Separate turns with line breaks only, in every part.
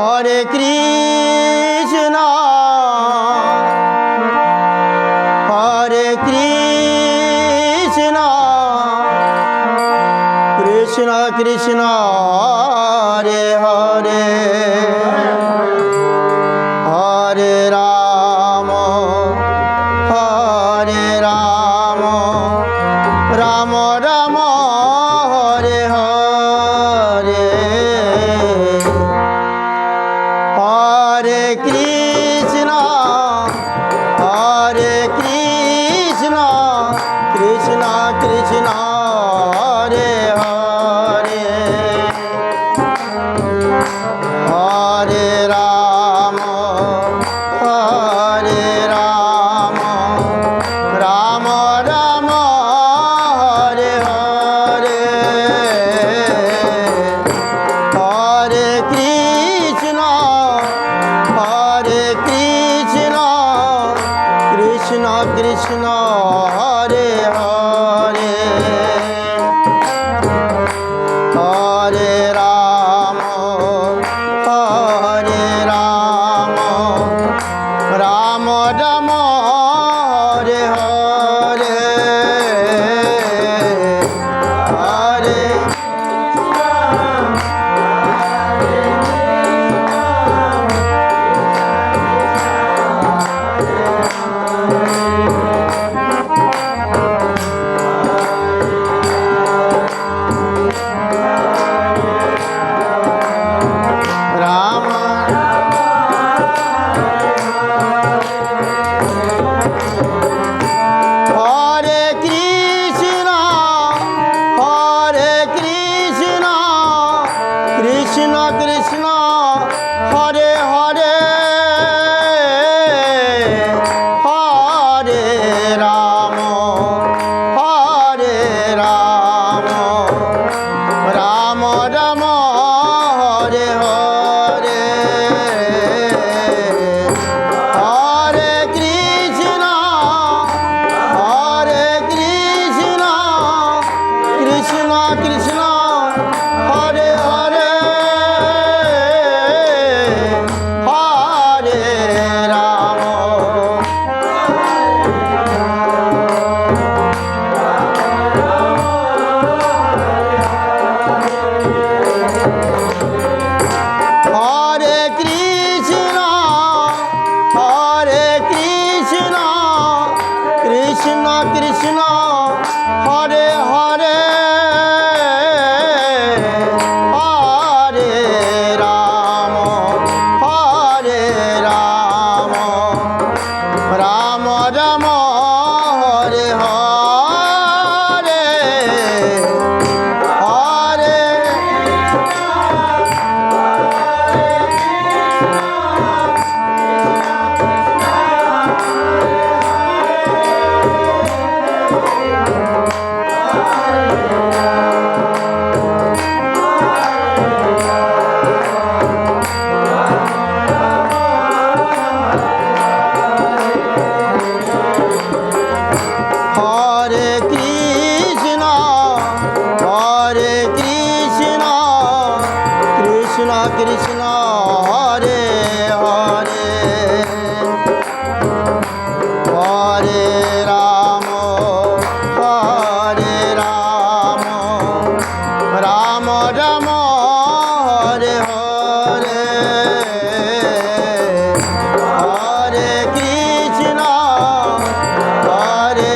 Hare Krishna Hare Krishna Krishna Krishna Hare Hare Hare Ram Ram Ram Hare Hare Hare Krishna Krishna Krishna Hare Hare Hare Ram Ram Ram Hare Hare Hare Krishna Krishna Krishna Hare Hare Hare Ram Ram Ram Hare Hare Hare Ram Hare Krishna Krishna Krishna Hare Hare Hare Ram Ram Ram Hare Hare Hare Krishna Krishna Krishna Hare Hare Hare Ram Hare Krishna Krishna Krishna Hare Hare Hare Ram Ram Ram Hare Hare Hare Hare Krishna Krishna Krishna Hare Hare Hare Ram Ram Ram Hare Hare Hare Krishna Hare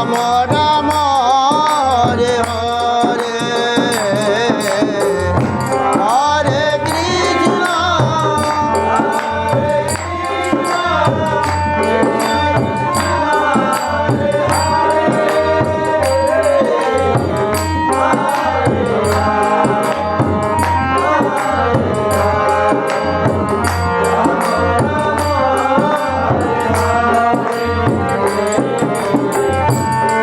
Ram Ram Hare Hare Hare Krishna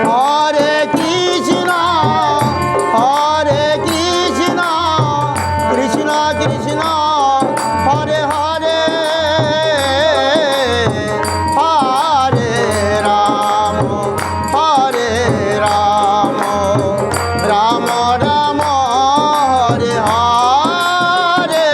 Hare Krishna Hare Krishna Krishna Krishna Hare Hare Hare Ram Ram Ram Hare Hare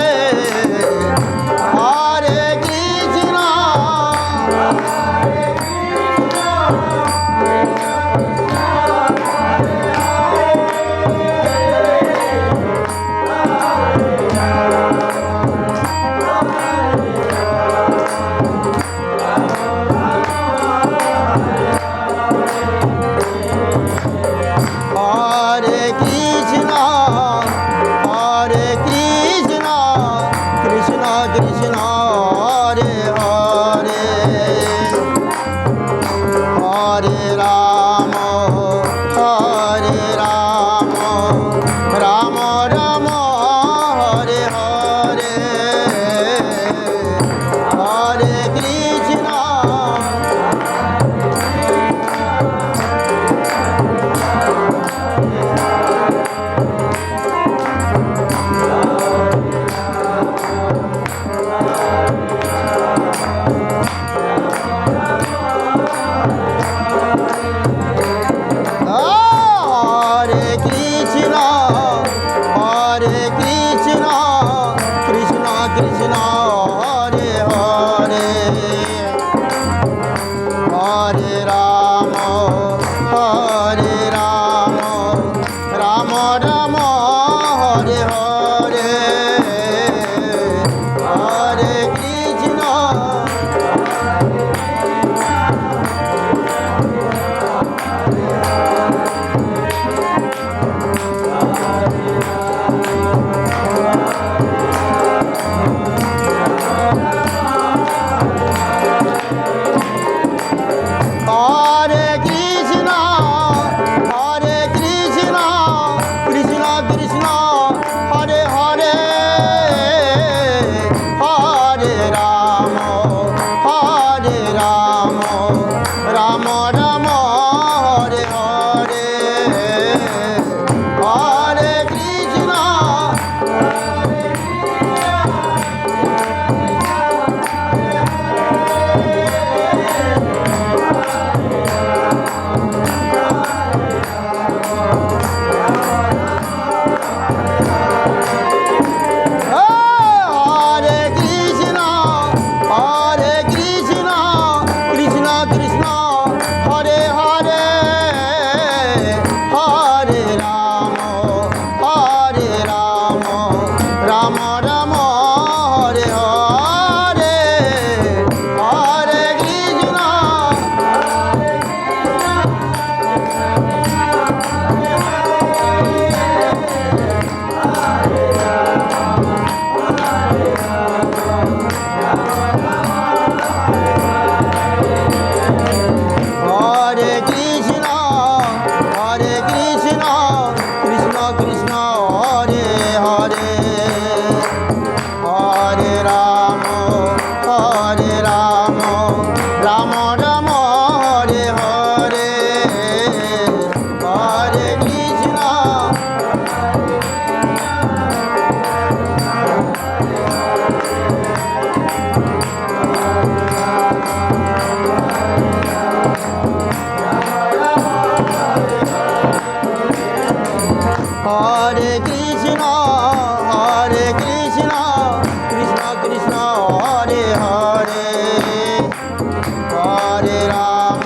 Hare Krishna Hare Krishna Krishna Krishna Hare Hare Hare Ram Ram Ram Hare Hare Hare Krishna Hare Krishna Krishna Krishna Hare Hare Hare Ram Ram Ram Hare Hare Hare Krishna Hare Krishna Krishna Krishna Hare Hare Hare Ram Ram Ram Hare Hare Hare Krishna Hare Krishna Krishna Krishna Hare Hare Hare Ram Ram Ram Hare Hare Hare Krishna Hare Krishna Krishna Krishna Hare Hare Hare Ram Ram Ram Hare Hare Hare Krishna Hare Krishna Krishna Krishna Hare Hare Hare Ram